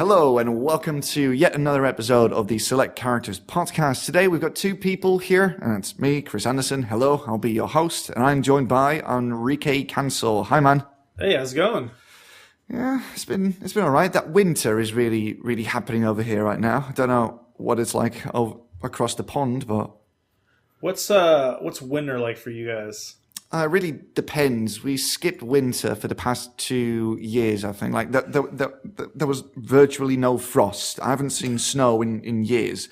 Hello and welcome to yet another episode of the Select Characters podcast. Today we've got two people here, and it's me, Chris Anderson. Hello, I'll be your host, and I'm joined by Enrique Cancel. Hi, man. Hey, how's it going? Yeah, it's been all right. That winter is really happening over here right now. I don't know what it's like across the pond, but What's winter like for you guys? it really depends. We skipped winter for the past 2 years, I think. Like there was virtually no frost. I haven't seen snow in years,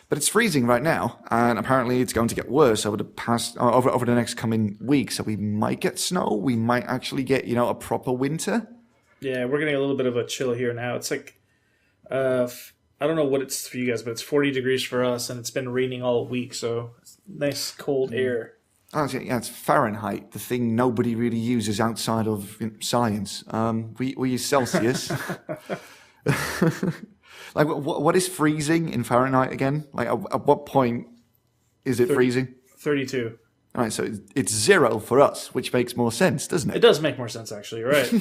but it's freezing right now, and apparently it's going to get worse over the next coming weeks. So we might get snow. We might actually get a proper winter. Yeah, we're getting a little bit of a chill here now. It's like, I don't know what it's for you guys, but it's 40 degrees for us, and it's been raining all week, so it's nice cold air. Oh, yeah, it's Fahrenheit, the thing nobody really uses outside of science. We use Celsius. Like, what is freezing in Fahrenheit again? Like, at what point is it freezing? 32. All right, so it's 0 for us, which makes more sense, doesn't it? It does make more sense, actually. You're right.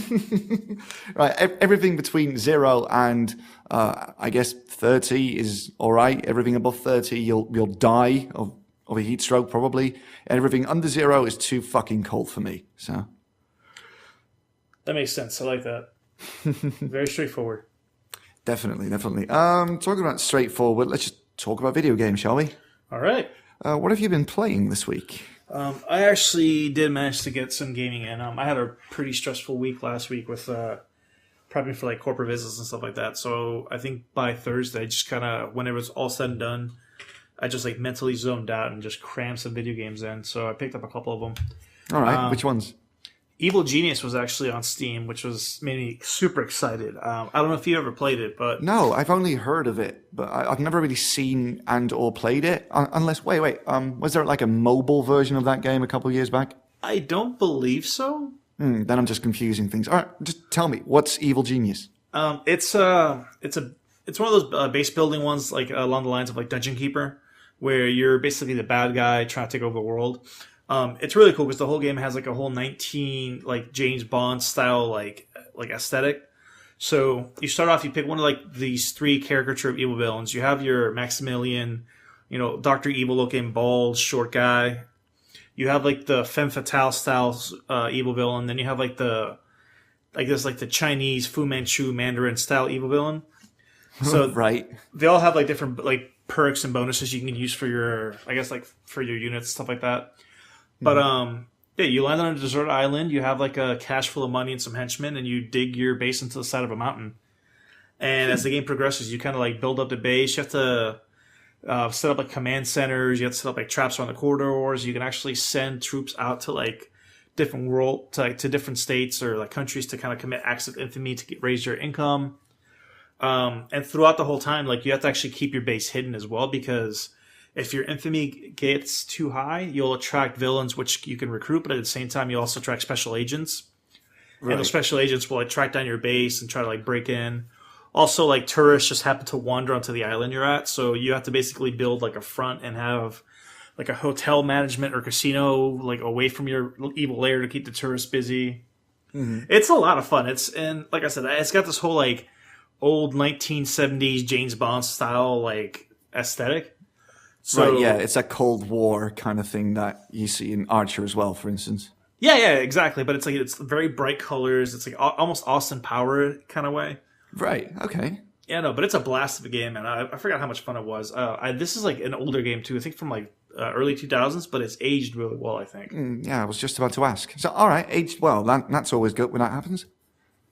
Right, everything between 0 and, I guess, 30 is all right. Everything above 30, you'll die of a heat stroke, probably. And everything under 0 is too fucking cold for me. So That makes sense. I like that. Very straightforward. Definitely. Talking about straightforward, let's just talk about video games, shall we? All right. What have you been playing this week? I actually did manage to get some gaming in. I had a pretty stressful week last week with prepping for like corporate visits and stuff like that. So I think by Thursday, just kind of when it was all said and done, I just like mentally zoned out and just crammed some video games in. So I picked up a couple of them. All right, which ones? Evil Genius was actually on Steam, which made me super excited. I don't know if you ever played it, but No, I've only heard of it, but I've never really seen and or played it. Unless, wait, was there like a mobile version of that game a couple of years back? I don't believe so. Then I'm just confusing things. All right, just tell me, what's Evil Genius? It's one of those base building ones, like along the lines of like Dungeon Keeper, where you're basically the bad guy trying to take over the world. It's really cool because the whole game has like a whole 19 like James Bond style like aesthetic. So you start off, you pick one of like these 3 caricature of evil villains. You have your Maximilian, Dr. Evil looking bald short guy. You have like the femme fatale style evil villain. Then you have like the Chinese Fu Manchu Mandarin style evil villain. So right, they all have like different like perks and bonuses you can use for your, I guess, like for your units, stuff like that. But yeah, you land on a desert island. You have like a cache full of money and some henchmen, and you dig your base into the side of a mountain. And as the game progresses, you kind of like build up the base. You have to set up like command centers. You have to set up like traps around the corridors. You can actually send troops out to like different to different states or like countries to kind of commit acts of infamy to raise your income. And throughout the whole time, like you have to actually keep your base hidden as well, because if your infamy gets too high, you'll attract villains, which you can recruit, but at the same time, you also attract special agents. Right. And the special agents will like track down your base and try to like break in. Also, like tourists just happen to wander onto the island you're at, so you have to basically build like a front and have like a hotel management or casino like away from your evil lair to keep the tourists busy. Mm-hmm. It's a lot of fun. And like I said, it's got this whole like old 1970s James Bond style like aesthetic. So, right, yeah, it's a Cold War kind of thing that you see in Archer as well, for instance. Yeah, exactly. But it's very bright colors. It's like almost Austin Power kind of way. Right. Okay. Yeah, no, but it's a blast of a game, and I forgot how much fun it was. This is like an older game too. I think from like early 2000s, but it's aged really well, I think. Yeah, I was just about to ask. So, all right, aged well. That's always good when that happens.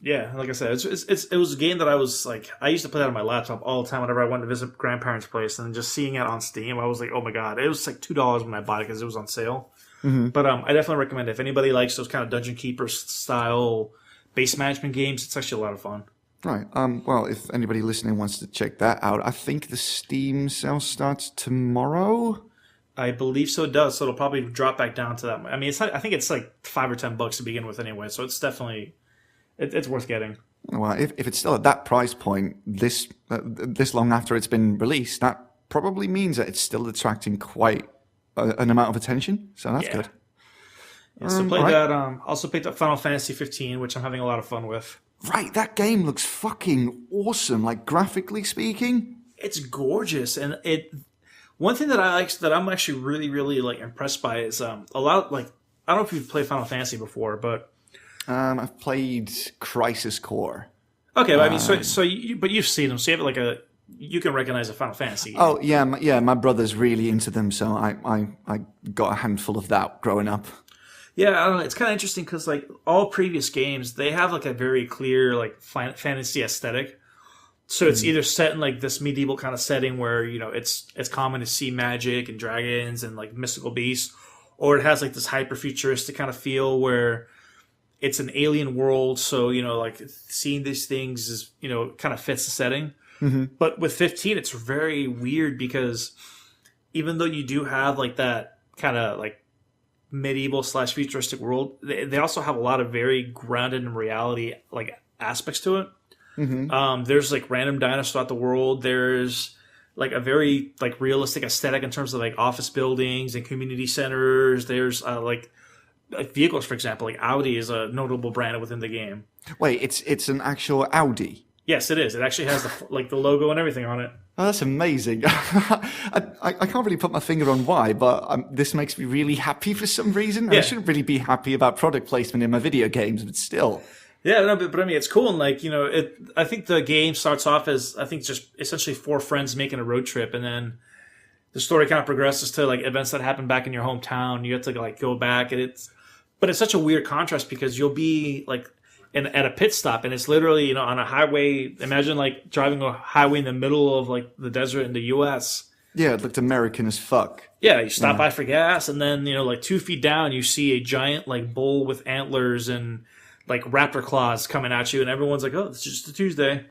Yeah, like I said, it was a game that I was like, I used to play that on my laptop all the time whenever I wanted to visit grandparents' place, and just seeing it on Steam, I was like, oh my god, it was like $2 when I bought it because it was on sale. Mm-hmm. But I definitely recommend it. If anybody likes those kind of Dungeon Keeper style base management games, it's actually a lot of fun. Right. Well, if anybody listening wants to check that out, I think the Steam sale starts tomorrow. I believe so. It does. So it'll probably drop back down to that. I mean, I think it's like $5 or $10 to begin with anyway. So it's definitely. It's worth getting. Well, if it's still at that price point this long after it's been released, that probably means that it's still attracting quite an amount of attention. So that's good. Yeah, so played that. Also picked up Final Fantasy 15, which I'm having a lot of fun with. Right, that game looks fucking awesome, like graphically speaking. It's gorgeous, and one thing that I like that I'm actually really really like impressed by is a lot like I don't know if you've played Final Fantasy before, but I've played Crisis Core. okay, but I mean, but you've seen them, so you have you can recognize a Final Fantasy. Oh yeah, my brother's really into them, so I got a handful of that growing up. Yeah, I don't know. It's kind of interesting because like all previous games, they have like a very clear like fantasy aesthetic. So it's either set in like this medieval kind of setting where it's common to see magic and dragons and like mystical beasts, or it has like this hyper futuristic kind of feel where it's an alien world. So like seeing these things is kind of fits the setting. Mm-hmm. But with 15, it's very weird because even though you do have like that kind of like medieval / futuristic world, they also have a lot of very grounded in reality like aspects to it. Mm-hmm. There's like random dinosaurs throughout the world. There's like a very like realistic aesthetic in terms of like office buildings and community centers. There's like vehicles, for example, like Audi is a notable brand within the game. Wait, it's an actual Audi? Yes, it is. It actually has the logo and everything on it. Oh, that's amazing. I can't really put my finger on why, but this makes me really happy for some reason. Yeah. I shouldn't really be happy about product placement in my video games, but still. Yeah, no, but I mean, it's cool. And like, I think the game starts off as, I think just essentially 4 friends making a road trip. And then the story kind of progresses to like events that happen back in your hometown. You have to like go back, and but it's such a weird contrast because you'll be like at a pit stop, and it's literally, on a highway. Imagine like driving a highway in the middle of like the desert in the US. Yeah, it looked American as fuck. Yeah, you stop by for gas, and then, like 2 feet down, you see a giant like bull with antlers and like raptor claws coming at you, and everyone's like, "Oh, it's just a Tuesday."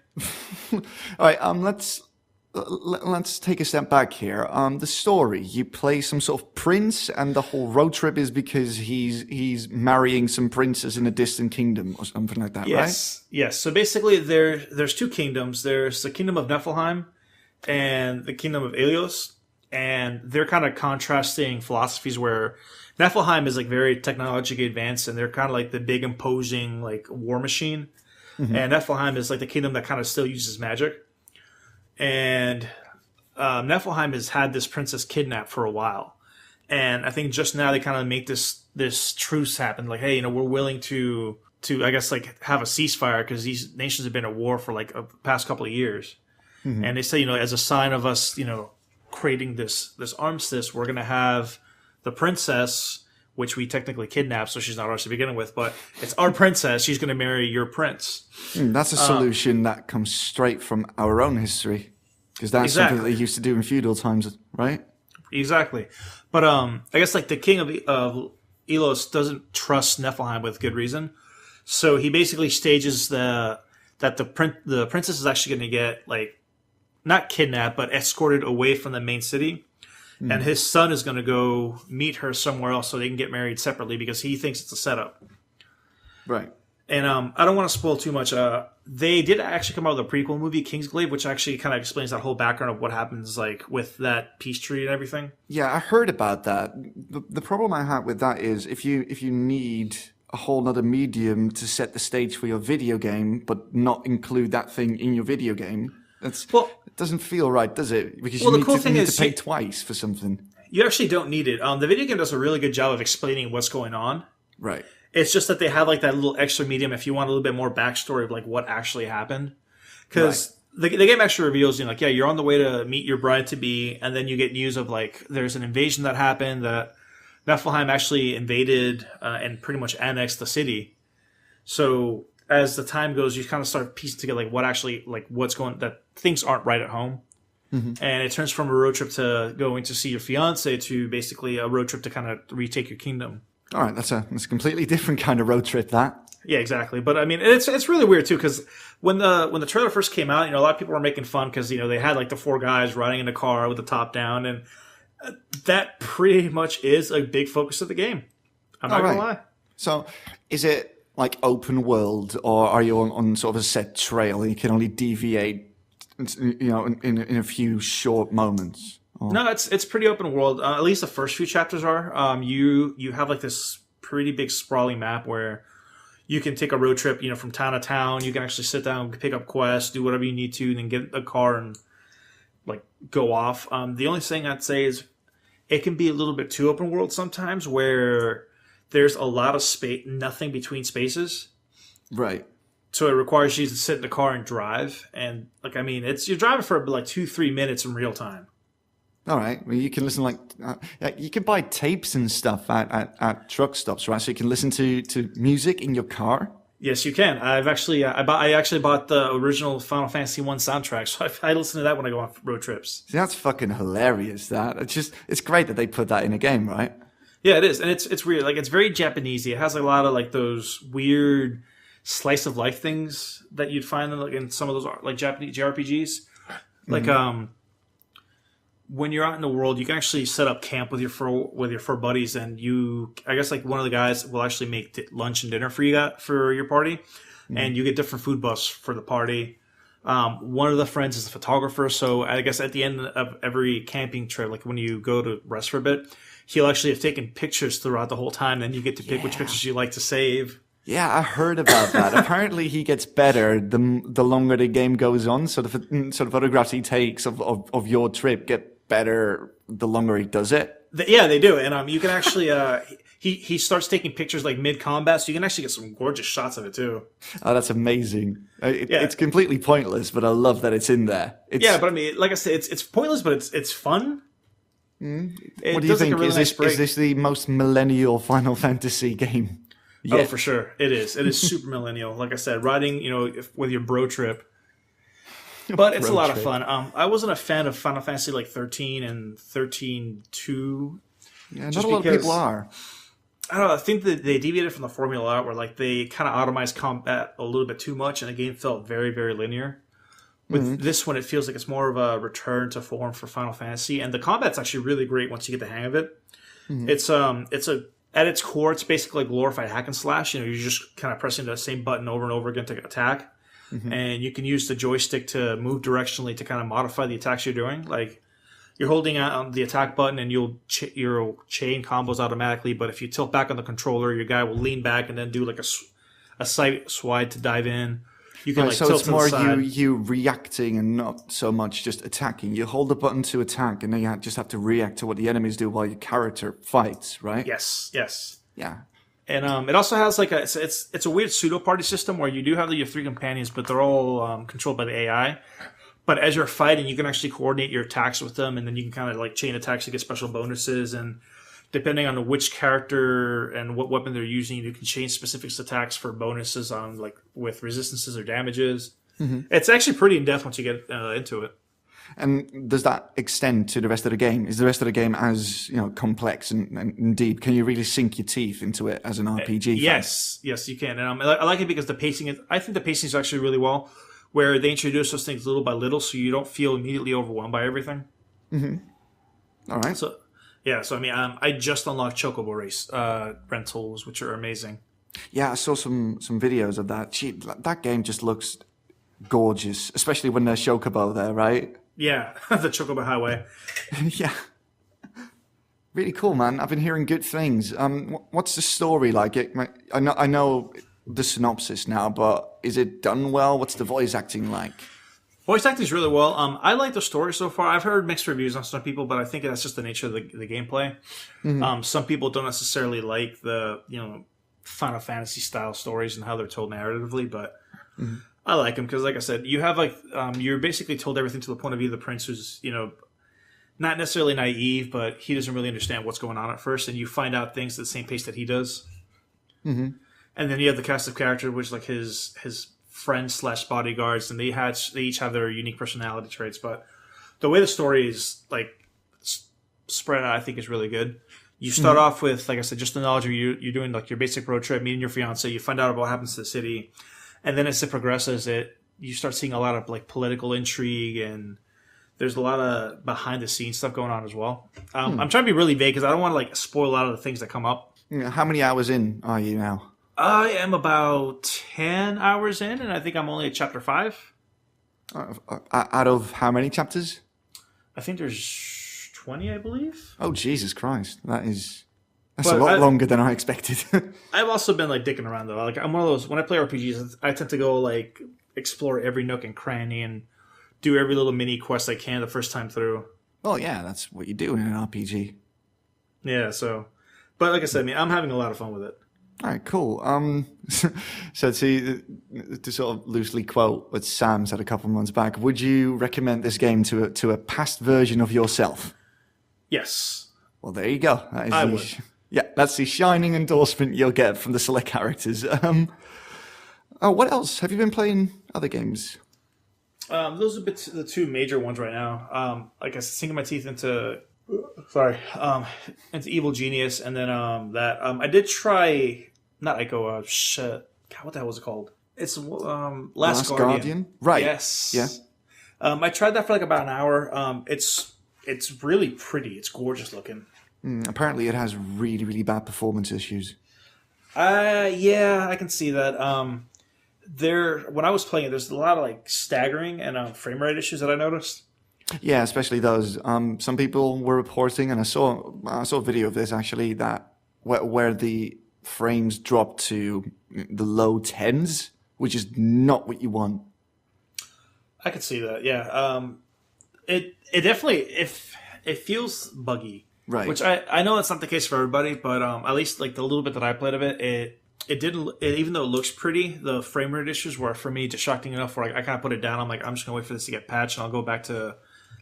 All right, let's take a step back here. The story, you play some sort of prince, and the whole road trip is because he's marrying some princess in a distant kingdom or something like that, right? Yes. So basically, there's 2 kingdoms. There's the kingdom of Niflheim and the kingdom of Ilios, and they're kind of contrasting philosophies where Niflheim is like very technologically advanced, and they're kind of like the big imposing like war machine. Mm-hmm. And Niflheim is like the kingdom that kind of still uses magic. And Niflheim has had this princess kidnapped for a while. And I think just now they kind of make this truce happen. Like, hey, we're willing to I guess like have a ceasefire because these nations have been at war for like the past couple of years. Mm-hmm. And they say, as a sign of us, creating this armistice, we're going to have the princess, which we technically kidnapped, so she's not ours to begin with, but it's our princess. She's going to marry your prince. That's a solution that comes straight from our own history, because that's something they used to do in feudal times, right? Exactly. But I guess like the king of Elos doesn't trust Niflheim with good reason, so he basically stages that the princess is actually going to get like not kidnapped, but escorted away from the main city. And his son is going to go meet her somewhere else so they can get married separately because he thinks it's a setup. Right. And I don't want to spoil too much. They did actually come out with a prequel movie, Kingsglaive, which actually kind of explains that whole background of what happens like with that peace treaty and everything. Yeah, I heard about that. The problem I have with that is if you need a whole other medium to set the stage for your video game, but not include that thing in your video game, it doesn't feel right, does it? Because you need to pay twice for something. You actually don't need it. The video game does a really good job of explaining what's going on. Right. It's just that they have like that little extra medium if you want a little bit more backstory of like what actually happened. Because the game actually reveals, you're on the way to meet your bride-to-be, and then you get news of like there's an invasion that happened, that Niflheim actually invaded and pretty much annexed the city. So as the time goes, you kind of start piecing together like what actually, like what's going, that things aren't right at home. Mm-hmm. And it turns from a road trip to going to see your fiance to basically a road trip to kind of retake your kingdom. All right, that's a completely different kind of road trip, that. Yeah, exactly. But I mean, it's really weird too, because when the trailer first came out, a lot of people were making fun because they had like the 4 guys riding in a car with the top down, and that pretty much is a big focus of the game. I'm not gonna lie. So, is it like open world, or are you on sort of a set trail and you can only deviate, in a few short moments? Or? No, it's pretty open world. At least the first few chapters are. You have like this pretty big sprawling map where you can take a road trip, from town to town. You can actually sit down, pick up quests, do whatever you need to, and then get a car and like go off. The only thing I'd say is it can be a little bit too open world sometimes, where there's a lot of space, nothing between spaces. Right. So it requires you to sit in the car and drive, and you're driving for like 2-3 minutes in real time. All right. Well, you can listen you can buy tapes and stuff at truck stops, right? So you can listen to music in your car. Yes, you can. I've actually I actually bought the original Final Fantasy 1 soundtrack, so I listen to that when I go on road trips. See, that's fucking hilarious. It's great that they put that in a game, right? Yeah, it is, and it's weird. Like, it's very Japanesey. It has a lot of like those weird slice of life things that you'd find in some of those like Japanese JRPGs. Like when you're out in the world, you can actually set up camp with your four buddies, and I guess like one of the guys will actually make lunch and dinner for your party, and you get different food buffs for the party. One of the friends is a photographer, so I guess at the end of every camping trip, like when you go to rest for a bit, he'll actually have taken pictures throughout the whole time. Then you get to pick which pictures you like to save. Yeah, I heard about that. Apparently, he gets better the longer the game goes on. So the sort of photographs he takes of your trip get better the longer he does it. Yeah, they do, and you can actually he starts taking pictures like mid combat, so you can actually get some gorgeous shots of it too. Oh, that's amazing! It's completely pointless, but I love that it's in there. But I mean, like I said, it's pointless, but it's fun. What do you think? Is this the most millennial Final Fantasy game? Yeah. Oh, for sure. It is. It is super millennial. Like I said, riding, with your bro trip. But it's a lot of fun. I wasn't a fan of Final Fantasy like 13 and 13-2. Yeah, not a lot of people are. I don't know. I think that they deviated from the formula a lot, where like they kind of automized combat a little bit too much, and the game felt very, very linear. With this one, it feels like it's more of a return to form for Final Fantasy, and the combat's actually really great once you get the hang of it. It's at its core, it's basically a glorified hack and slash. You're just kind of pressing the same button over and over again to attack. And you can use the joystick to move directionally to kind of modify the attacks you're doing. Like, you're holding on the attack button and you'll chain combos automatically, but if you tilt back on the controller, your guy will lean back and then do like a side swipe to dive in. You can so tilt it's more to the side. you reacting and not so much just attacking. You hold the button to attack, and then you just have to react to what the enemies do while your character fights, right? Yes. Yeah. And it also has like it's a weird pseudo party system where you do have your 3 companions, but they're all controlled by the AI. But as you're fighting, you can actually coordinate your attacks with them, and then you can kind of like chain attacks to get special bonuses. And depending on which character and what weapon they're using, you can change specific attacks for bonuses on like with resistances or damages. It's actually pretty in depth once you get into it. And does that extend to the rest of the game? Is the rest of the game as complex and deep? Can you really sink your teeth into it as an RPG? Yes, you can. And I like it because I think the pacing is actually really well, where they introduce those things little by little, so you don't feel immediately overwhelmed by everything. All right. So I mean, I just unlocked Chocobo Race rentals, which are amazing. Yeah, I saw some videos of that. That game just looks gorgeous, especially when there's Chocobo there, right? Yeah, the Chocobo Highway. Yeah. Really cool, man. I've been hearing good things. What's the story like? I know the synopsis now, but is it done well? What's the voice acting like? Voice acting is really well. I like the story so far. I've heard mixed reviews on some people, but I think that's just the nature of the gameplay. Some people don't necessarily like the Final Fantasy style stories and how they're told narratively, but I like them because, like I said, you have you're basically told everything to the point of view of the prince, who's not necessarily naive, but he doesn't really understand what's going on at first, and you find out things at the same pace that he does. And then you have the cast of characters, which like his friends / bodyguards, and they each have their unique personality traits. But the way the story is like spread out, I think, is really good. You start off with, like I said, just the knowledge of you're doing like your basic road trip, meeting your fiance. You find out about what happens to the city, and then as it progresses, you start seeing a lot of like political intrigue, and there's a lot of behind the scenes stuff going on as well. I'm trying to be really vague because I don't want to like spoil a lot of the things that come up. How many hours in are you now? I am about 10 hours in, and I think I'm only at chapter 5. Out of how many chapters? I think there's 20, I believe. Oh, Jesus Christ. That's That's a lot longer than I expected. I've also been like dicking around though. Like I'm one of those when I play RPGs, I tend to go like explore every nook and cranny and do every little mini quest I can the first time through. Well, yeah, that's what you do in an RPG. Yeah, so, but like I said, I mean, I'm having a lot of fun with it. All right, cool. So to sort of loosely quote what Sam said a couple of months back, would you recommend this game to a past version of yourself? Yes. Well, there you go. I would. Yeah, that's the shining endorsement you'll get from the select characters. What else? Have you been playing other games? Those are the two major ones right now. Like I said, sinking my teeth into Evil Genius, and then I did try not Ico. Shit, God, what the hell was it called? It's Last Guardian. Right? Yes. Yeah. I tried that for like about an hour. It's really pretty. It's gorgeous looking. Apparently, it has really, really bad performance issues. Yeah, I can see that. When I was playing it, there's a lot of like staggering and frame rate issues that I noticed. Yeah, especially those. Some people were reporting, and I saw a video of this actually, that where the frames dropped to the low tens, which is not what you want. I could see that. Yeah. It definitely it feels buggy. Right. Which I know that's not the case for everybody, but at least like the little bit that I played of it didn't. Even though it looks pretty, the frame rate issues were for me distracting enough where I kind of put it down. I'm like, I'm just gonna wait for this to get patched, and I'll go back to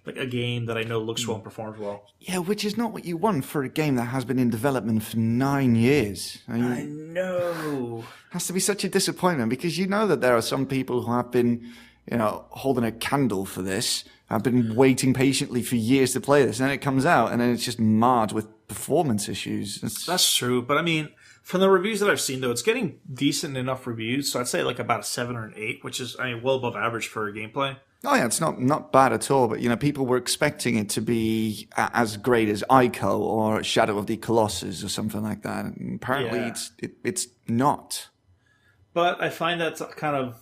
like a game that I know looks well and performs well. Yeah, which is not what you want for a game that has been in development for 9 years. I know. It has to be such a disappointment, because you know that there are some people who have been, holding a candle for this. I've been waiting patiently for years to play this, and then it comes out, and then it's just marred with performance issues. That's true, but I mean, from the reviews that I've seen, though, it's getting decent enough reviews. So I'd say like about a 7 or an 8, which is well above average for a gameplay. Oh yeah, it's not bad at all. But people were expecting it to be as great as Ico or Shadow of the Colossus or something like that. And apparently, it's not. But I find that's kind of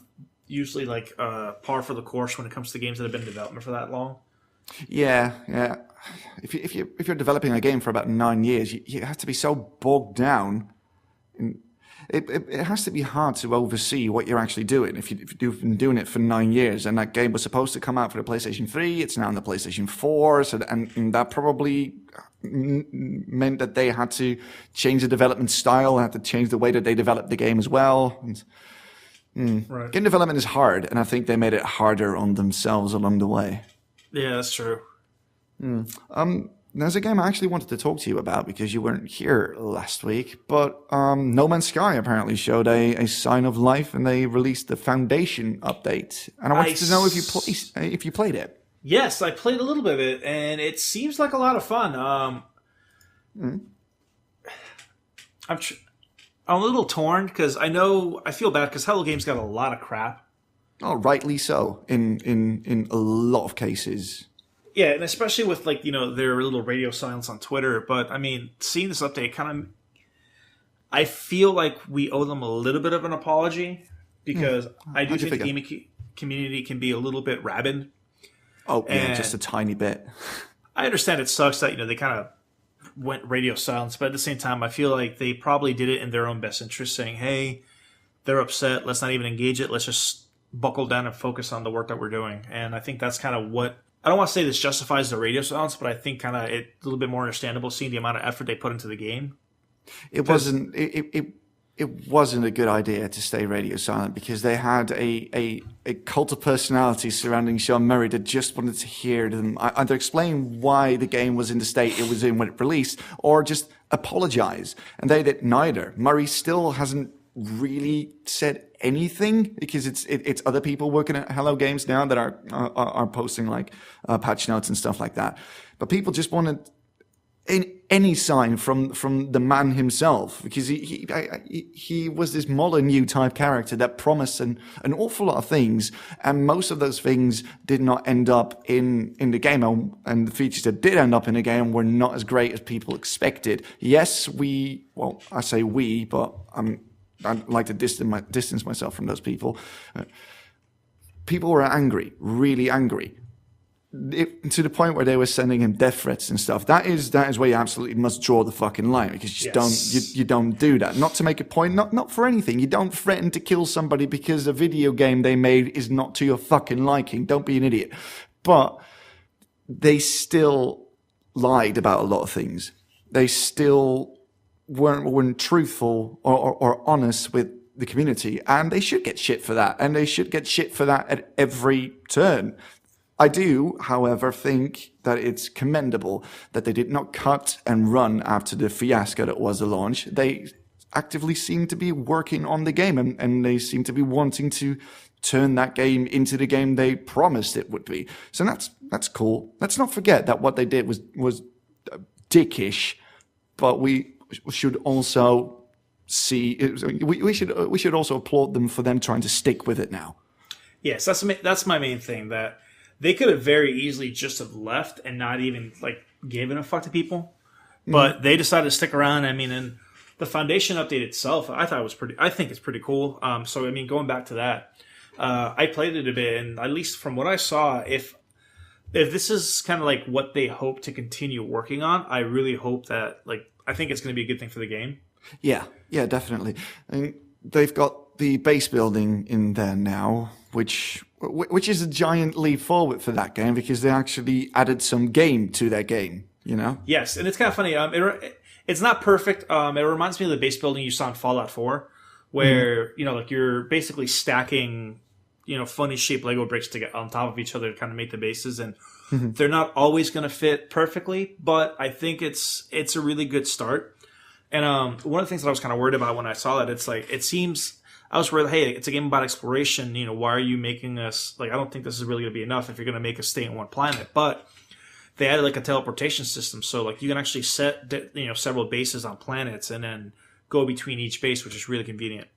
usually like par for the course when it comes to games that have been in development for that long. Yeah. If you're developing a game for about 9 years, you have to be so bogged down. It has to be hard to oversee what you're actually doing. If you've been doing it for 9 years, and that game was supposed to come out for the PlayStation 3, it's now on the PlayStation 4, and that probably meant that they had to change the development style, had to change the way that they developed the game as well. Right. Game development is hard, and I think they made it harder on themselves along the way. Yeah, that's true. There's a game I actually wanted to talk to you about because you weren't here last week, but No Man's Sky apparently showed a sign of life, and they released the Foundation update. And I wanted to know if you played it. Yes, I played a little bit of it, and it seems like a lot of fun. I'm a little torn because I feel bad because Hello Games got a lot of crap. Oh, rightly so. In a lot of cases. Yeah, and especially with like their little radio silence on Twitter. But I mean, seeing this update I feel like we owe them a little bit of an apology because I do think the gaming community can be a little bit rabid. Oh, yeah, just a tiny bit. I understand it sucks that they kind of went radio silence, but at the same time, I feel like they probably did it in their own best interest, saying, "Hey, they're upset. Let's not even engage it. Let's just buckle down and focus on the work that we're doing." And I think that's kind of what. I don't want to say this justifies the radio silence, but I think kind of it's a little bit more understandable seeing the amount of effort they put into the game. It wasn't a good idea to stay radio silent because they had a cult of personality surrounding Sean Murray that just wanted to hear them either explain why the game was in the state it was in when it released, or just apologize. And they did neither. Murray still hasn't really said anything because it's other people working at Hello Games now that are posting like patch notes and stuff like that. But people just wanted any sign from the man himself, because he was this Molyneux type character that promised an awful lot of things, and most of those things did not end up in the game, and the features that did end up in the game were not as great as people expected. Yes, I say we, but I'd like to distance myself from those people. People were angry, really angry. to the point where they were sending him death threats and stuff. That is where you absolutely must draw the fucking line, because you just don't do that. Not to make a point, not for anything. You don't threaten to kill somebody because a video game they made is not to your fucking liking. Don't be an idiot. But they still lied about a lot of things. They still weren't truthful or honest with the community, and they should get shit for that, and they should get shit for that at every turn. I do, however, think that it's commendable that they did not cut and run after the fiasco that was the launch. They actively seem to be working on the game, and they seem to be wanting to turn that game into the game they promised it would be. So that's cool. Let's not forget that what they did was dickish, but we should also we should also applaud them for them trying to stick with it now. Yes, that's my main thing. That they could have very easily just have left and not even given a fuck to people, but they decided to stick around. I mean, and the Foundation update itself, I think it's pretty cool. So I mean, going back to that, I played it a bit, and at least from what I saw, if this is kind of what they hope to continue working on, I really hope that I think it's going to be a good thing for the game. Yeah, definitely. I mean, they've got the base building in there now, which is a giant leap forward for that game, because they actually added some game to their game, you know? Yes, and it's kind of funny. It's not perfect. It reminds me of the base building you saw in Fallout 4, where, you're basically stacking, funny shaped Lego bricks to get on top of each other to kind of make the bases, and they're not always going to fit perfectly, but I think it's a really good start. And one of the things that I was kind of worried about when I saw that, it seems, I was worried, hey, it's a game about exploration. Why are you making us, I don't think this is really going to be enough if you're going to make us stay on one planet. But they added a teleportation system. So you can actually set, several bases on planets and then go between each base, which is really convenient.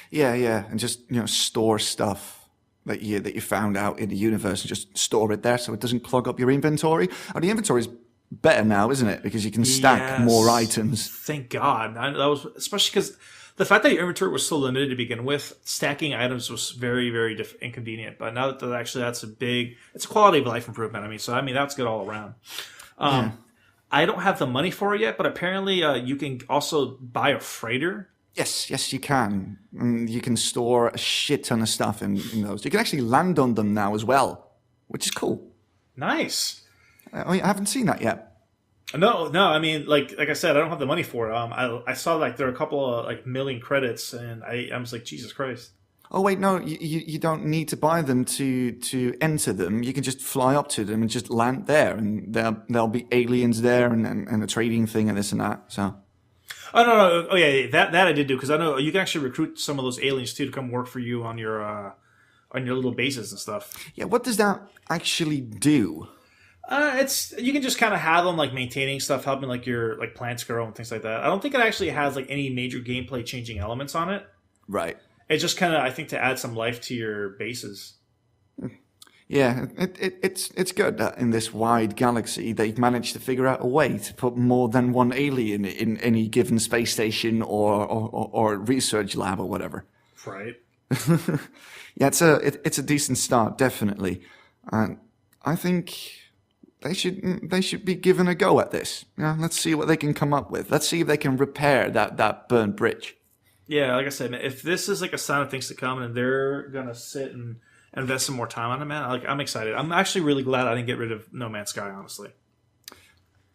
Yeah. And just, store stuff that you found out in the universe and just store it there so it doesn't clog up your inventory. The inventory is better now, isn't it? Because you can stack more items. Thank God. That was especially because the fact that your inventory was so limited to begin with, stacking items was very, very inconvenient. But now that actually it's a quality of life improvement. That's good all around. I don't have the money for it yet, but apparently you can also buy a freighter. Yes, you can. You can store a shit ton of stuff in those. You can actually land on them now as well, which is cool. Nice. I haven't seen that yet. No. I mean, like I said, I don't have the money for it. I saw there are a couple of million credits, and I was like, Jesus Christ. Oh wait, no, you don't need to buy them to enter them. You can just fly up to them and just land there, and there'll be aliens there, and a trading thing and this and that. So. Oh no! Oh yeah, that I did do, because I know you can actually recruit some of those aliens too to come work for you on your little bases and stuff. Yeah, what does that actually do? You can just kind of have them maintaining stuff, helping your plants grow and things like that. I don't think it actually has any major gameplay changing elements on it. Right. It's just kind of, I think, to add some life to your bases. Yeah, it's good that in this wide galaxy they've managed to figure out a way to put more than one alien in any given space station or research lab or whatever. Right. Yeah, it's a decent start, definitely, and I think they should be given a go at this. Let's see what they can come up with. Let's see if they can repair that burnt bridge. Yeah, like I said, man, if this is a sign of things to come, and they're gonna sit and invest some more time on it, man, I'm excited. I'm actually really glad I didn't get rid of No Man's Sky, honestly.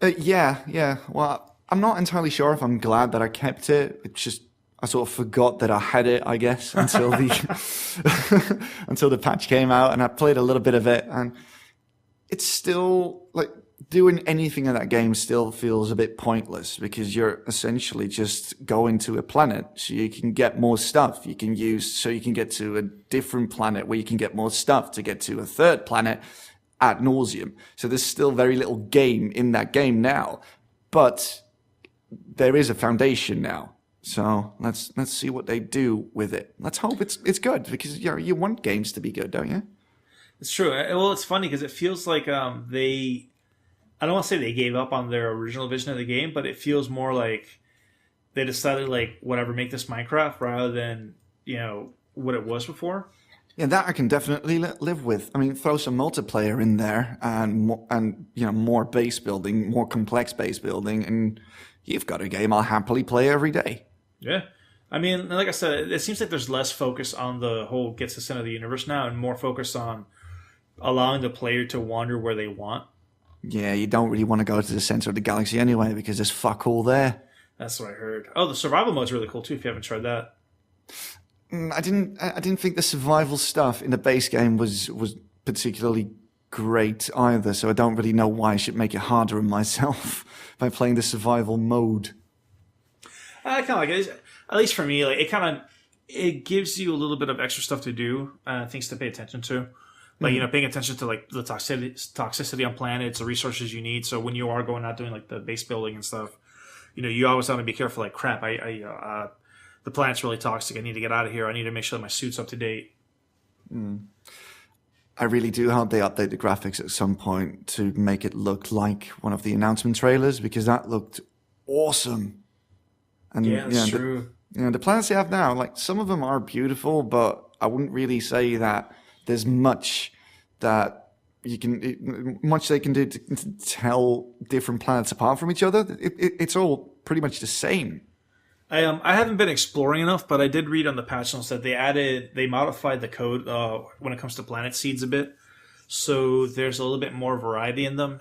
Yeah. Well, I'm not entirely sure if I'm glad that I kept it. It's just I sort of forgot that I had it, I guess, until the patch came out, and I played a little bit of it, and it's still doing anything in that game still feels a bit pointless, because you're essentially just going to a planet so you can get more stuff you can use, so you can get to a different planet where you can get more stuff to get to a third planet ad nauseum. So there's still very little game in that game now, but there is a foundation now. So let's see what they do with it. Let's hope it's good, because you want games to be good, don't you? It's true. Well, it's funny because it feels like I don't want to say they gave up on their original vision of the game, but it feels more like they decided, whatever, make this Minecraft rather than, what it was before. Yeah, that I can definitely live with. I mean, throw some multiplayer in there and more base building, more complex base building, and you've got a game I'll happily play every day. Yeah. I mean, like I said, it seems like there's less focus on the whole gets the center of the universe now and more focus on allowing the player to wander where they want. Yeah, you don't really want to go to the center of the galaxy anyway because there's fuck all there. That's what I heard. Oh, the survival mode's really cool too if you haven't tried that. I didn't think the survival stuff in the base game was particularly great either, so I don't really know why I should make it harder on myself by playing the survival mode. I kind of like it. At least for me, like it gives you a little bit of extra stuff to do, things to pay attention to. Like, paying attention to like the toxicity on planets, the resources you need. So when you are going out doing like the base building and stuff, you always want to be careful. Like, crap, the planet's really toxic. I need to get out of here. I need to make sure that my suit's up to date. I really do hope they update the graphics at some point to make it look like one of the announcement trailers because that looked awesome. And yeah, that's true. The planets they have now, like some of them are beautiful, but I wouldn't really say that there's much they can do to tell different planets apart from each other. It's all pretty much the same. I haven't been exploring enough, but I did read on the patch notes that they modified the code when it comes to planet seeds a bit, so there's a little bit more variety in them.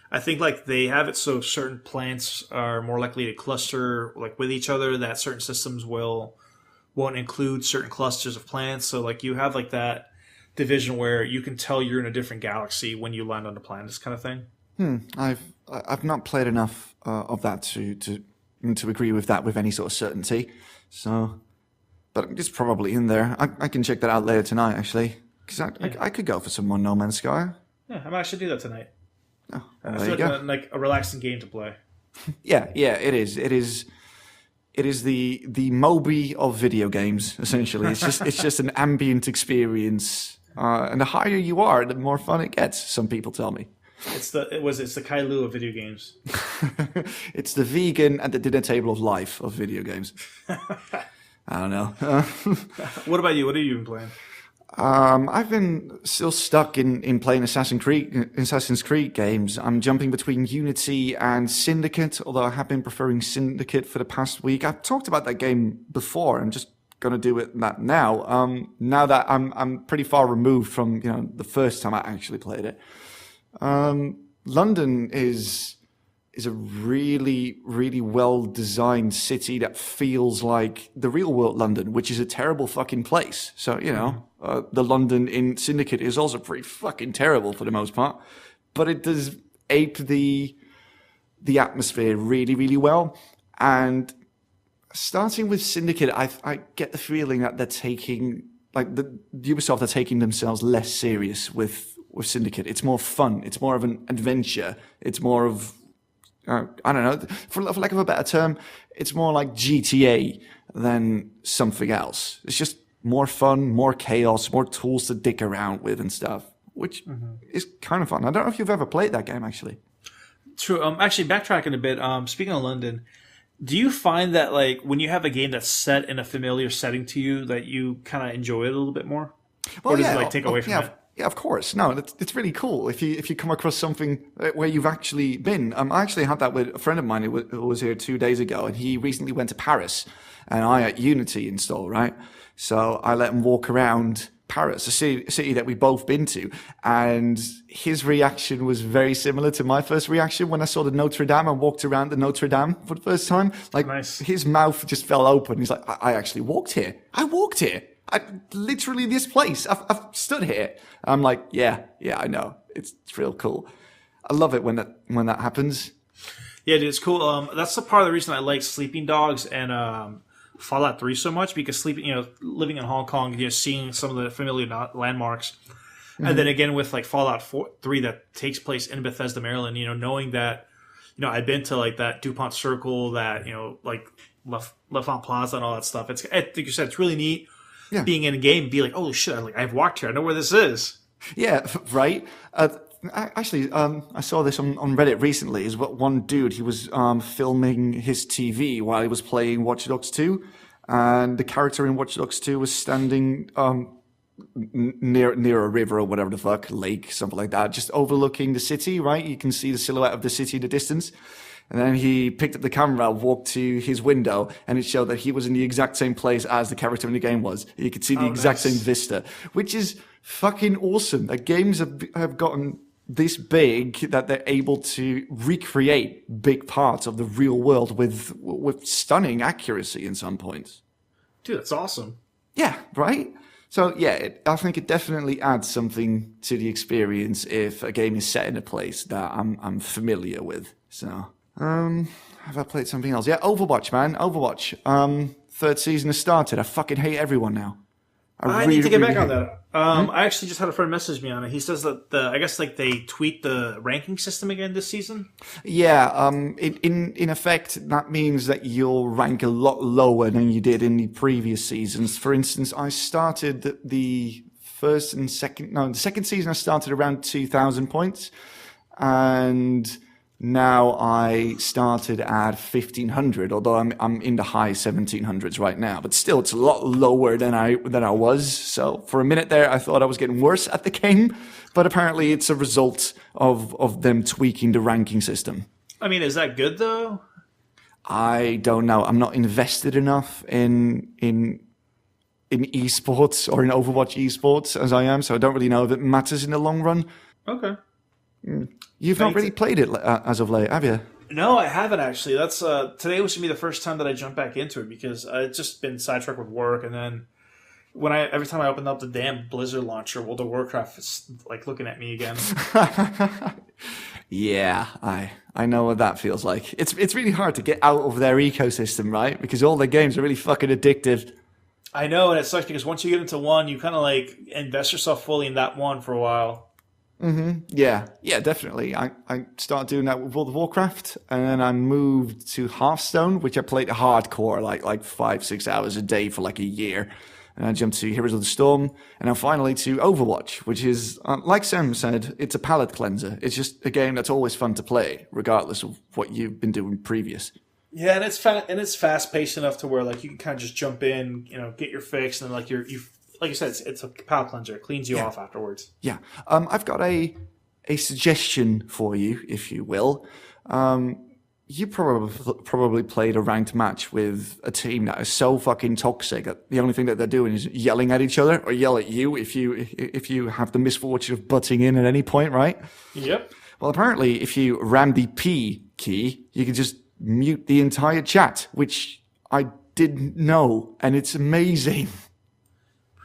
I think like they have it so certain plants are more likely to cluster like with each other. That certain systems won't include certain clusters of planets. So like you have like that division where you can tell you're in a different galaxy when you land on the planet, this kind of thing. I've not played enough of that to agree with that with any sort of certainty. So, but it's probably in there. I can check that out later tonight actually, because I could go for some more No Man's Sky. Yeah, I might actually do that tonight. Oh, I feel like a relaxing game to play. Yeah, it is. It is the Moby of video games. Essentially, it's just an ambient experience, and the higher you are, the more fun it gets. Some people tell me. It's the Kailu of video games. It's the vegan at the dinner table of life of video games. I don't know. What about you? What have you been playing? I've been still stuck in playing Assassin's Creed games. I'm jumping between Unity and Syndicate, although I have been preferring Syndicate for the past week. I've talked about that game before. I'm just going to do that now. Now that I'm pretty far removed from the first time I actually played it. London is a really, really well-designed city that feels like the real world London, which is a terrible fucking place. So, the London in Syndicate is also pretty fucking terrible for the most part. But it does ape the atmosphere really, really well. And starting with Syndicate, I get the feeling that they're taking, like, the Ubisoft are taking themselves less serious with Syndicate. It's more fun. It's more of an adventure. It's more of I don't know, for lack of a better term, it's more like GTA than something else. It's just more fun, more chaos, more tools to dick around with and stuff, which is kind of fun. I don't know if you've ever played that game, actually. True. Actually, backtracking a bit, speaking of London, do you find that, like, when you have a game that's set in a familiar setting to you, that you kind of enjoy it a little bit more? Well, or does it, like, take away from it? Yeah, of course. No, it's really cool if you come across something where you've actually been. I actually had that with a friend of mine who was here 2 days ago, and he recently went to Paris, and I had Unity installed, right? So I let him walk around Paris, a city that we've both been to, and his reaction was very similar to my first reaction when I saw the Notre Dame and walked around the Notre Dame for the first time. Like, nice. His mouth just fell open. He's like, I actually walked here. I walked here. Literally this place. I've stood here. I'm like, yeah, I know. It's real cool. I love it when that happens. Yeah, dude, it's cool. That's the part of the reason I like Sleeping Dogs and Fallout 3 so much, because living in Hong Kong, seeing some of the familiar landmarks, and then again with like Fallout 3 that takes place in Bethesda, Maryland. Knowing that, I've been to like that DuPont Circle, that like L'Enfant Plaza and all that stuff. It's like you said, it's really neat. Yeah. Being in a game, be like, oh shit! I've walked here. I know where this is. Yeah, right. Actually, I saw this on Reddit recently. Is what one dude, he was filming his TV while he was playing Watch Dogs 2, and the character in Watch Dogs 2 was standing near a river or whatever the fuck, lake, something like that, just overlooking the city, right? You can see the silhouette of the city in the distance. And then he picked up the camera, walked to his window, and it showed that he was in the exact same place as the character in the game was. You could see the exact same vista, which is fucking awesome. That games have gotten this big that they're able to recreate big parts of the real world with stunning accuracy in some points. Dude, that's awesome. Yeah, right? So, yeah, I think it definitely adds something to the experience if a game is set in a place that I'm familiar with. So, have I played something else? Yeah, Overwatch, man. Overwatch. Third season has started. I fucking hate everyone now. I need to get back on that. I actually just had a friend message me on it. He says that I guess like they tweaked the ranking system again this season. Yeah. In effect, that means that you'll rank a lot lower than you did in the previous seasons. For instance, I started the second season I started around 2,000 points, and now I started at 1,500, although I'm in the high 1,700s right now. But still, it's a lot lower than I was. So for a minute there, I thought I was getting worse at the game. But apparently, it's a result of them tweaking the ranking system. I mean, is that good though? I don't know. I'm not invested enough in esports or in Overwatch esports as I am, so I don't really know if it matters in the long run. Okay. You've not really played it as of late, have you? No, I haven't actually. That's today was gonna be the first time that I jumped back into it because I'd just been sidetracked with work, and then every time I opened up the damn Blizzard launcher, World of Warcraft is like looking at me again. Yeah, I know what that feels like. It's really hard to get out of their ecosystem, right? Because all their games are really fucking addictive. I know, and it sucks because once you get into one, you kind of like invest yourself fully in that one for a while. Mm-hmm. Yeah, definitely. I started doing that with World of Warcraft, and then I moved to Hearthstone, which I played hardcore, like 5-6 hours a day for like a year. And I jumped to Heroes of the Storm, and now finally to Overwatch, which is, like Sam said, it's a palate cleanser. It's just a game that's always fun to play, regardless of what you've been doing previous. Yeah, and it's fast paced enough to where like you can kind of just jump in, get your fix, and then like you like you said, it's a palate cleanser. It cleans you off afterwards. Yeah. I've got a suggestion for you, if you will. You probably played a ranked match with a team that is so fucking toxic that the only thing that they're doing is yelling at each other or yell at you if you have the misfortune of butting in at any point, right? Yep. Well, apparently, if you ram the P key, you can just mute the entire chat, which I didn't know, and it's amazing.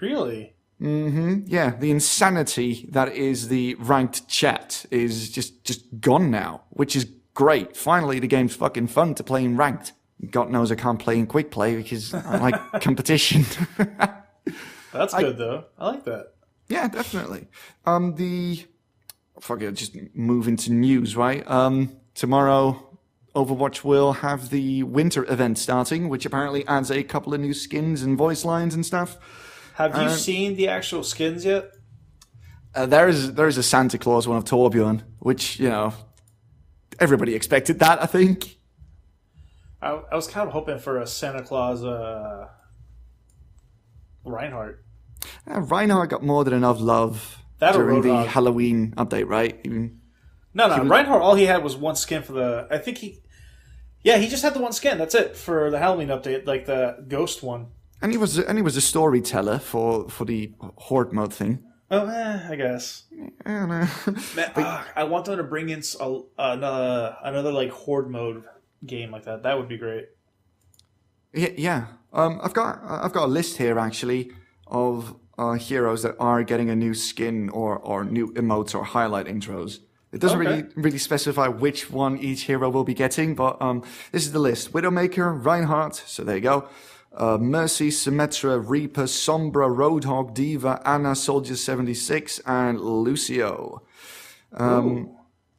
Really? Mm-hmm. Yeah, the insanity that is the ranked chat is just gone now, which is great. Finally, the game's fucking fun to play in ranked. God knows I can't play in quick play because I like competition. That's good, though. I like that. Yeah, definitely. Just move into news, right? Tomorrow, Overwatch will have the winter event starting, which apparently adds a couple of new skins and voice lines and stuff. Have you seen the actual skins yet? There is a Santa Claus one of Torbjorn, which, everybody expected that, I think. I was kind of hoping for a Santa Claus Reinhardt. Reinhardt got more than enough love during the Halloween update, right? No, Reinhardt, all he had was one skin for the... I think he just had the one skin. That's it for the Halloween update, like the Ghost one. And he was a storyteller for the Horde mode thing. Oh, I guess. I don't know. Man, I want them to bring in another like Horde mode game like that. That would be great. Yeah. I've got a list here actually of heroes that are getting a new skin or new emotes or highlight intros. It doesn't really specify which one each hero will be getting, but this is the list: Widowmaker, Reinhardt. So there you go. Mercy, Symmetra, Reaper, Sombra, Roadhog, Diva, Anna, Soldier 76, and Lucio. And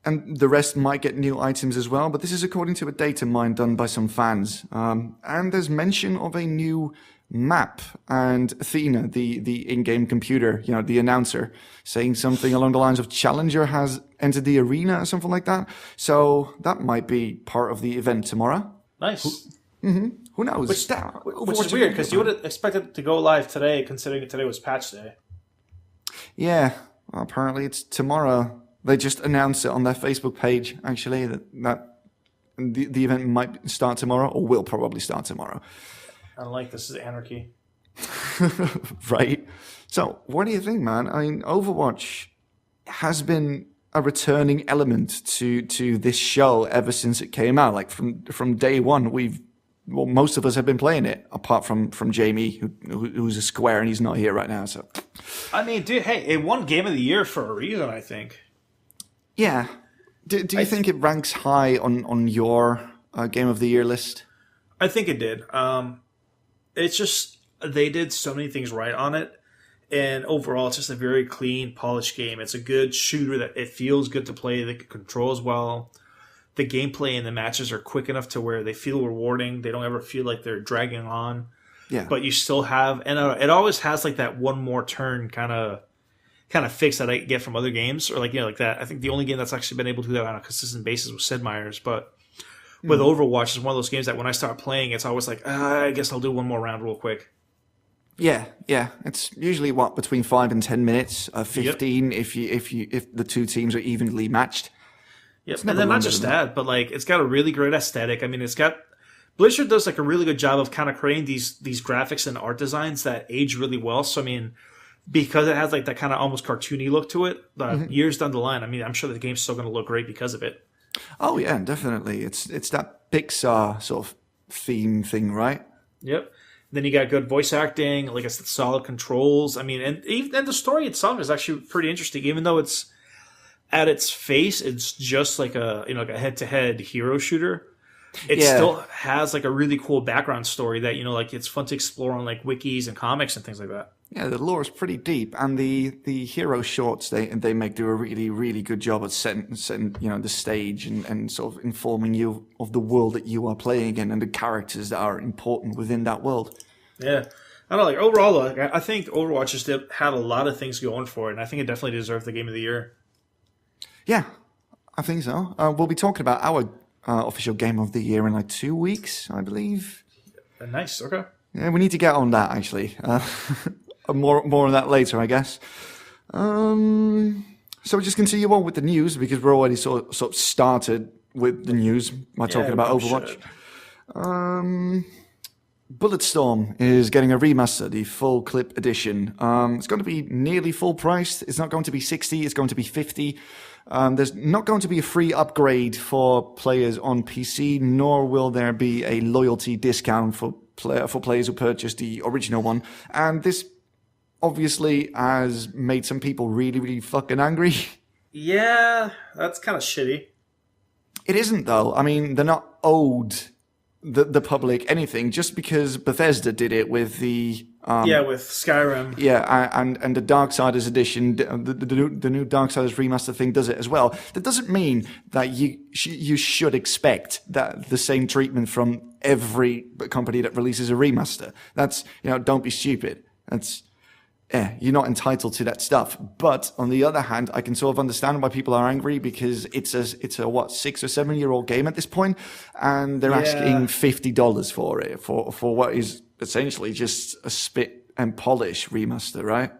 the rest might get new items as well, but this is according to a data mine done by some fans. And there's mention of a new map, and Athena, the in-game computer, the announcer, saying something along the lines of Challenger has entered the arena or something like that. So that might be part of the event tomorrow. Nice. Who knows? Which is weird, because you would have expected it to go live today, considering today was patch day. Yeah, well, apparently it's tomorrow. They just announced it on their Facebook page, actually, that the event might start tomorrow, or will probably start tomorrow. I don't like this is anarchy. Right? So, what do you think, man? I mean, Overwatch has been a returning element to this show ever since it came out. Like, from day one, most of us have been playing it, apart from Jamie, who's a Square, and he's not here right now, so... I mean, dude, hey, it won Game of the Year for a reason, I think. Yeah. Do you think it ranks high on your Game of the Year list? I think it did. It's just, they did so many things right on it. And overall, it's just a very clean, polished game. It's a good shooter that it feels good to play. They can control as well. The gameplay in the matches are quick enough to where they feel rewarding. They don't ever feel like they're dragging on. Yeah. But you still have, and it always has like that one more turn kind of fix that I get from other games, or like, like that. I think the only game that's actually been able to do that on a consistent basis was Sid Meier's. But with Overwatch, it's one of those games that when I start playing, it's always like, I guess I'll do one more round real quick. Yeah. It's usually between 5 and 10 minutes, 15 if the two teams are evenly matched. Yep, and then not just that, but like it's got a really great aesthetic. I mean, Blizzard does like a really good job of kind of creating these graphics and art designs that age really well. So I mean, because it has like that kind of almost cartoony look to it, years down the line, I mean, I'm sure the game's still going to look great because of it. Oh yeah, definitely. It's that Pixar sort of theme thing, right? Yep. Then you got good voice acting, like I said, solid controls. I mean, and even the story itself is actually pretty interesting, even though it's at its face, it's just like a head-to-head hero shooter. It still has like a really cool background story that like it's fun to explore on like wikis and comics and things like that. Yeah, the lore is pretty deep, and the hero shorts they do a really, really good job at setting the stage and sort of informing you of the world that you are playing in and the characters that are important within that world. Yeah, I don't know. Like overall, I think Overwatch just had a lot of things going for it, and I think it definitely deserved the Game of the Year. Yeah, I think so. We'll be talking about our official Game of the Year in like 2 weeks, I believe. Nice. Okay. Yeah, we need to get on that actually. More on that later, I guess. So we'll just continue on with the news because we're already sort of started with the news by talking about Overwatch. Bulletstorm is getting a remaster, the full clip edition. It's going to be nearly full priced. It's not going to be 60, it's going to be 50. There's not going to be a free upgrade for players on PC, nor will there be a loyalty discount for players who purchased the original one. And this obviously has made some people really, really fucking angry. Yeah, that's kind of shitty. It isn't, though. I mean, they're not owed the public anything just because Bethesda did it with the... with Skyrim. Yeah, and the Darksiders edition, the new Darksiders remaster thing does it as well. That doesn't mean that you should expect that the same treatment from every company that releases a remaster. That's, don't be stupid. That's... Yeah, you're not entitled to that stuff. But on the other hand, I can sort of understand why people are angry because it's a 6 or 7 year old game at this point, and they're asking $50 for it for what is essentially just a spit and polish remaster, right?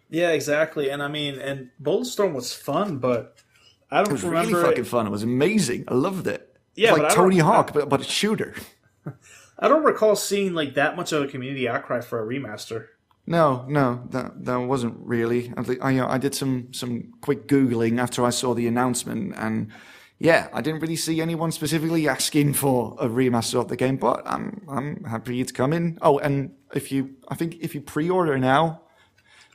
Yeah, exactly. And I mean, and Bulletstorm was fun, but I don't remember. It was really fucking fun. It was amazing. I loved it. Yeah, like Tony Hawk, but a shooter. I don't recall seeing like that much of a community outcry for a remaster. No, that wasn't really. I did some quick Googling after I saw the announcement, and yeah, I didn't really see anyone specifically asking for a remaster of the game, but I'm happy it's coming. Oh, and if you pre-order now,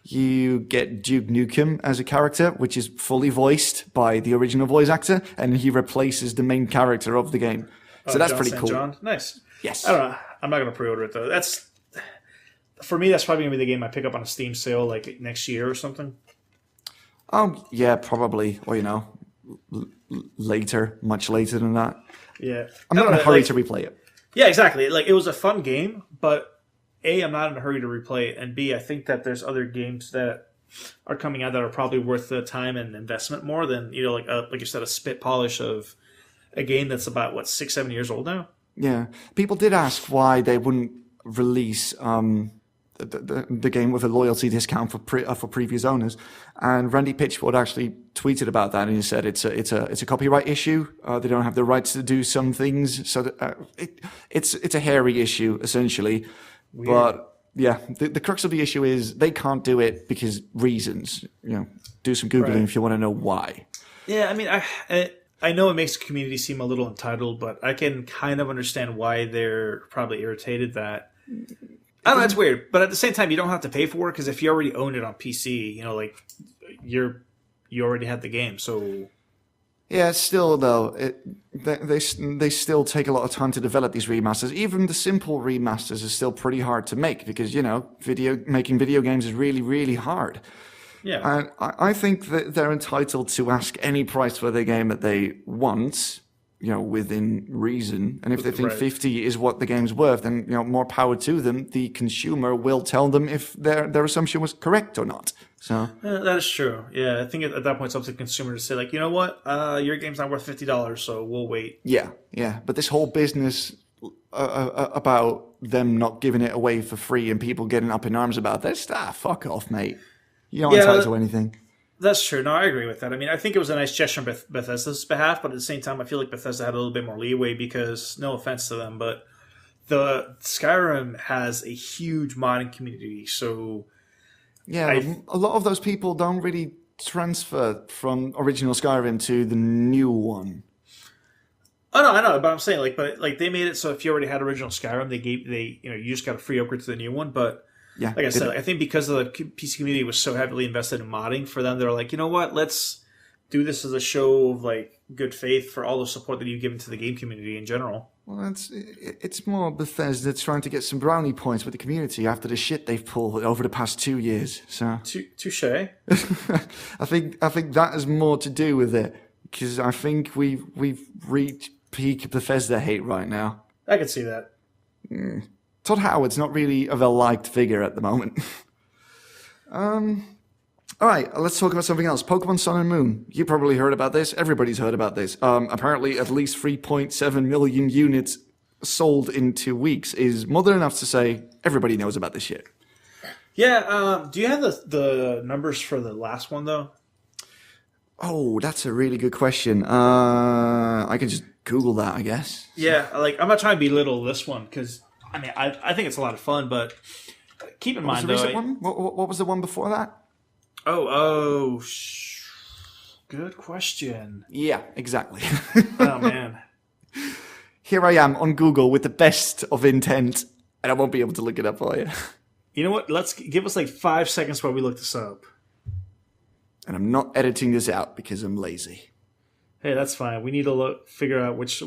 you get Duke Nukem as a character, which is fully voiced by the original voice actor, and he replaces the main character of the game. So that's John pretty St. cool. John. Nice. Yes. I don't know. I'm not going to pre-order it though. For me, that's probably going to be the game I pick up on a Steam sale like next year or something. Yeah, probably. Or, later, much later than that. Yeah. I'm not in a hurry to replay it. Yeah, exactly. Like, it was a fun game, but A, I'm not in a hurry to replay it, and B, I think that there's other games that are coming out that are probably worth the time and investment more than, like you said, a spit polish of a game that's about, 6-7 years old now? Yeah. People did ask why they wouldn't release the game with a loyalty discount for previous owners. And Randy Pitchford actually tweeted about that, and he said it's a copyright issue. They don't have the rights to do some things, so it's a hairy issue essentially. Weird. But yeah, the crux of the issue is they can't do it because reasons. Do some Googling if you want to know why. Yeah, I mean, I know it makes the community seem a little entitled, but I can kind of understand why they're probably irritated that. I don't know, that's weird. But at the same time, you don't have to pay for it because if you already own it on PC, you already had the game. So yeah, still though, they still take a lot of time to develop these remasters. Even the simple remasters are still pretty hard to make because making video games is really, really hard. Yeah, and I think that they're entitled to ask any price for their game that they want. Within reason. And if they think 50 is what the game's worth, then, more power to them. The consumer will tell them if their assumption was correct or not. So that is true. Yeah, I think at that point it's up to the consumer to say, like, you know what? Your game's not worth $50, so we'll wait. Yeah. But this whole business about them not giving it away for free and people getting up in arms about this, fuck off, mate. You don't entitled to anything. That's true. No, I agree with that. I mean, I think it was a nice gesture on Bethesda's behalf, but at the same time, I feel like Bethesda had a little bit more leeway because, no offense to them, but the Skyrim has a huge modding community. So, yeah, a lot of those people don't really transfer from original Skyrim to the new one. Oh no, I know, but I'm saying but they made it so if you already had original Skyrim, you just got a free upgrade to the new one, but. Yeah, like I said, I think because of the PC community was so heavily invested in modding, for them, they're like, you know what? Let's do this as a show of good faith for all the support that you've given to the game community in general. Well, it's more Bethesda trying to get some brownie points with the community after the shit they've pulled over the past 2 years. So touche. I think that has more to do with it because I think we've reached peak Bethesda hate right now. I can see that. Todd Howard's not really of a liked figure at the moment. All right, let's talk about something else. Pokemon Sun and Moon. You probably heard about this. Everybody's heard about this. Apparently, at least 3.7 million units sold in 2 weeks is more than enough to say everybody knows about this shit. Yeah, do you have the numbers for the last one, though? Oh, that's a really good question. I can just Google that, I guess. Yeah, I'm not trying to belittle this one, because... I mean, I think it's a lot of fun, but keep in mind, though... What was the one before that? Good question. Yeah, exactly. Oh, man. Here I am on Google with the best of intent, and I won't be able to look it up for you. You know what? Let's give us 5 seconds while we look this up. And I'm not editing this out because I'm lazy. Hey, that's fine. We need to figure out what... It's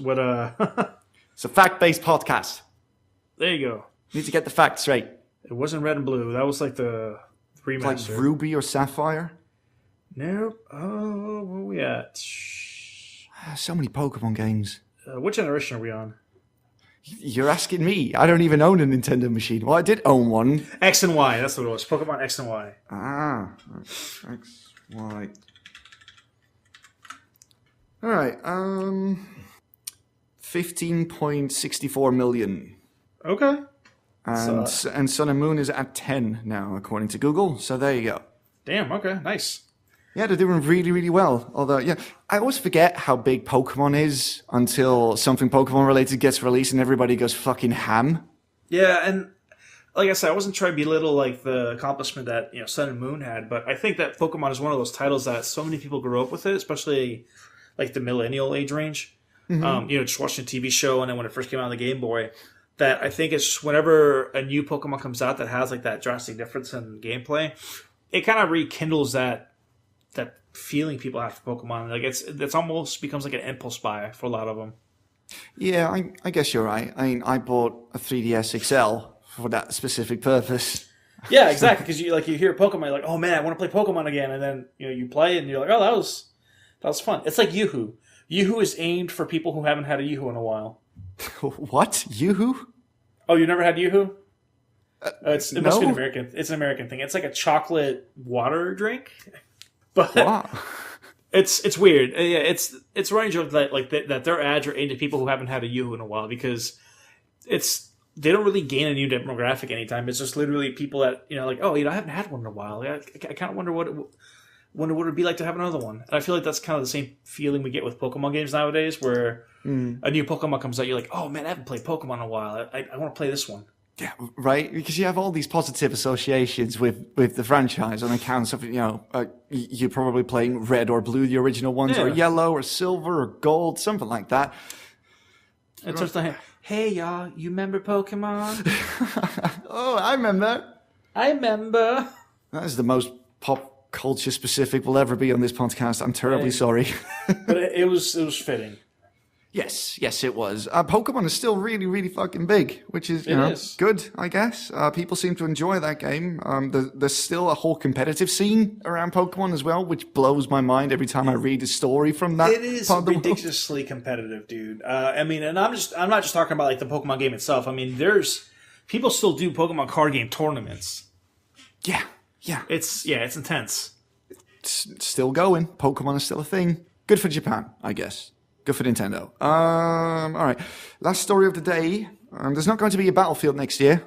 a fact-based podcast. There you go. Need to get the facts straight. It wasn't Red and Blue. That was the remaster. Like Ruby or Sapphire? Nope. Oh, where are we at? So many Pokemon games. What generation are we on? You're asking me. I don't even own a Nintendo machine. Well, I did own one. X and Y. That's what it was. Pokemon X and Y. Ah. X, Y. All right. 15.64 million. Okay. And Sun and Moon is at 10 now, according to Google. So there you go. Damn, okay, nice. Yeah, they're doing really, really well. Although, yeah, I always forget how big Pokemon is until something Pokemon-related gets released and everybody goes fucking ham. Yeah, and like I said, I wasn't trying to belittle the accomplishment that Sun and Moon had, but I think that Pokemon is one of those titles that so many people grew up with it, especially the millennial age range. Mm-hmm. Just watching a TV show and then when it first came out on the Game Boy. That I think it's just whenever a new Pokemon comes out that has that drastic difference in gameplay, it kind of rekindles that feeling people have for Pokemon. It's almost becomes like an impulse buy for a lot of them. Yeah, I guess you're right. I mean, I bought a 3DS XL for that specific purpose. Yeah, exactly. Because you hear Pokemon, you're like, oh man, I want to play Pokemon again, and then you play it and you're like, oh, that was fun. It's like Yoo-Hoo. Yoo-Hoo is aimed for people who haven't had a Yoo-Hoo in a while. What? Yoo-Hoo? Oh, you never had Yoo-Hoo? It must be no. an American. It's an American thing. It's like a chocolate water drink, but wow. it's weird. Yeah, it's range of that their ads are aimed at people who haven't had a Yoo-Hoo in a while because it's they don't really gain a new demographic anytime. It's just literally people that, like, oh, I haven't had one in a while. I kind of wonder what it would be like to have another one. And I feel like that's kind of the same feeling we get with Pokemon games nowadays, where a new Pokemon comes out, you're like, oh man, I haven't played Pokemon in a while. I want to play this one. Yeah, right. Because you have all these positive associations with the franchise on accounts of you're probably playing Red or Blue, the original ones, or Yellow or Silver or Gold, something like that. It's just like, hey y'all, you remember Pokemon? Oh, I remember. That is the most pop culture specific we'll ever be on this podcast. I'm terribly sorry. But it was fitting. Yes, it was. Pokemon is still really, really fucking big, which is, good, I guess. People seem to enjoy that game. There's still a whole competitive scene around Pokemon as well, which blows my mind every time I read a story from that. It is ridiculously competitive, dude. And I'm not just talking about like the Pokemon game itself. I mean, people still do Pokemon card game tournaments. Yeah. It's intense. It's still going. Pokemon is still a thing. Good for Japan, I guess. Good for Nintendo. All right. Last story of the day. There's not going to be a Battlefield next year,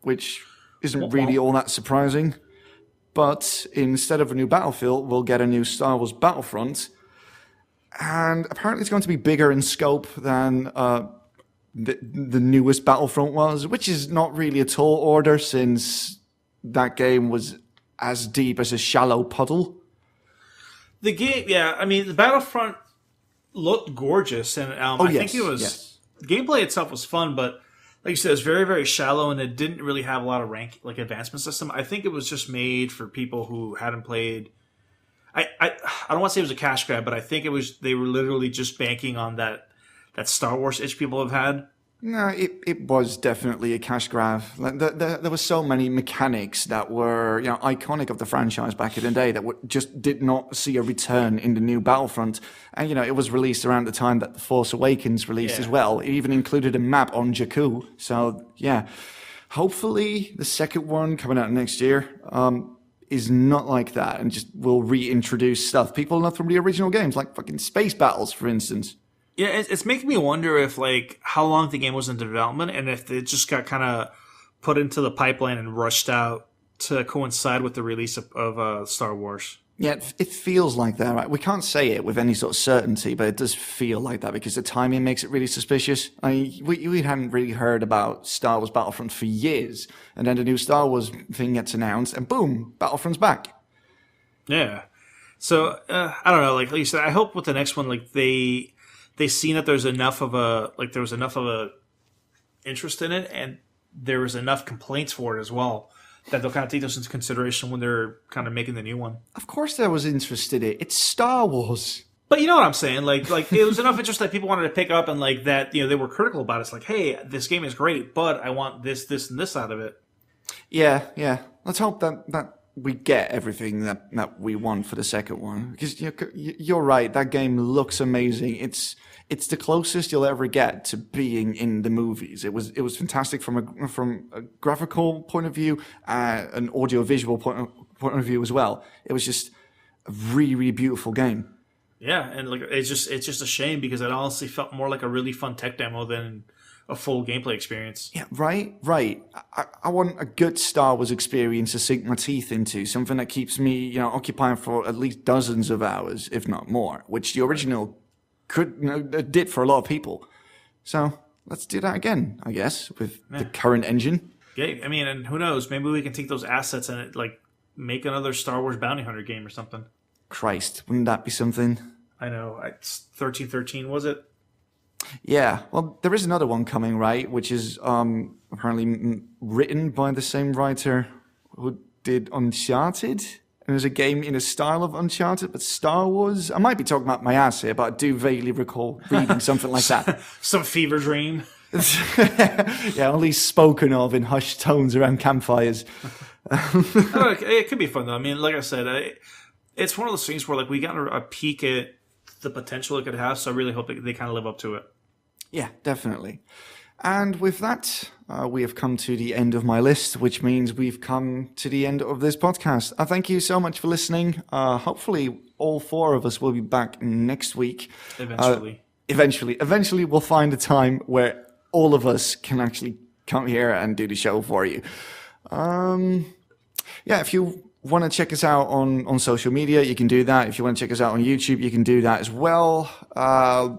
which isn't really all that surprising. But instead of a new Battlefield, we'll get a new Star Wars Battlefront. And apparently it's going to be bigger in scope than the newest Battlefront was, which is not really a tall order since that game was as deep as a shallow puddle. The game, the Battlefront looked gorgeous, and I think it was the gameplay itself was fun, but like you said, it's very, very shallow, and it didn't really have a lot of advancement system. I think it was just made for people who hadn't played. I don't want to say it was a cash grab, but I think they were literally just banking on that Star Wars itch people have had. No, it was definitely a cash grab. Like there were so many mechanics that were iconic of the franchise back in the day that just did not see a return in the new Battlefront. And it was released around the time that The Force Awakens released as well. It even included a map on Jakku. So yeah, hopefully the second one coming out next year is not like that and just will reintroduce stuff people know from the original games, like fucking space battles, for instance. Yeah, it's making me wonder if, how long the game was in development and if it just got kind of put into the pipeline and rushed out to coincide with the release of Star Wars. Yeah, it feels like that, right? We can't say it with any sort of certainty, but it does feel like that because the timing makes it really suspicious. We hadn't really heard about Star Wars Battlefront for years, and then the new Star Wars thing gets announced, and boom, Battlefront's back. Yeah. So, I don't know, like you said, I hope with the next one, they seen that there's enough of a interest in it, and there was enough complaints for it as well, that they'll kind of take those into consideration when they're kind of making the new one. Of course there was interest in it. It's Star Wars. But you know what I'm saying? Like it was enough interest that people wanted to pick up, and that they were critical about it. It's like, hey, this game is great, but I want this, and this out of it. Yeah. Let's hope that we get everything that we want for the second one. Because you're right, that game looks amazing. It's the closest you'll ever get to being in the movies. It was fantastic from a graphical point of view, an audio-visual point of view as well. It was just a really, really beautiful game. Yeah, and it's just a shame because it honestly felt more like a really fun tech demo than a full gameplay experience. Yeah, right. I want a good Star Wars experience to sink my teeth into, something that keeps me, occupied for at least dozens of hours, if not more, which the original did for a lot of people. So let's do that again, I guess, with the current engine. Yeah, I mean, and who knows? Maybe we can take those assets and make another Star Wars Bounty Hunter game or something. Christ, wouldn't that be something? I know. It's 1313, was it? Yeah, well, there is another one coming, right? Which is apparently written by the same writer who did Uncharted. And there's a game in a style of Uncharted, but Star Wars. I might be talking about my ass here, but I do vaguely recall reading something like that. Some fever dream. Yeah, only spoken of in hushed tones around campfires. It could be fun, though. I mean, like I said, it's one of those things where we got a peek at the potential it could have, so I really hope they kind of live up to it. Yeah, definitely. And with that, we have come to the end of my list, which means we've come to the end of this podcast. Thank you so much for listening. Hopefully, all four of us will be back next week. Eventually. Eventually, we'll find a time where all of us can actually come here and do the show for you. Yeah, if you want to check us out on social media, you can do that. If you want to check us out on YouTube, you can do that as well.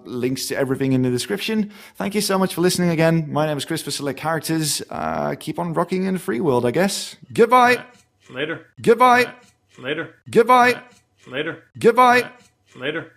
Links to everything in the description. Thank you so much for listening again. My name is Chris for Select Characters. Keep on rocking in the free world, I guess. Goodbye. Later. Goodbye. Later. Goodbye. Later. Goodbye. Later.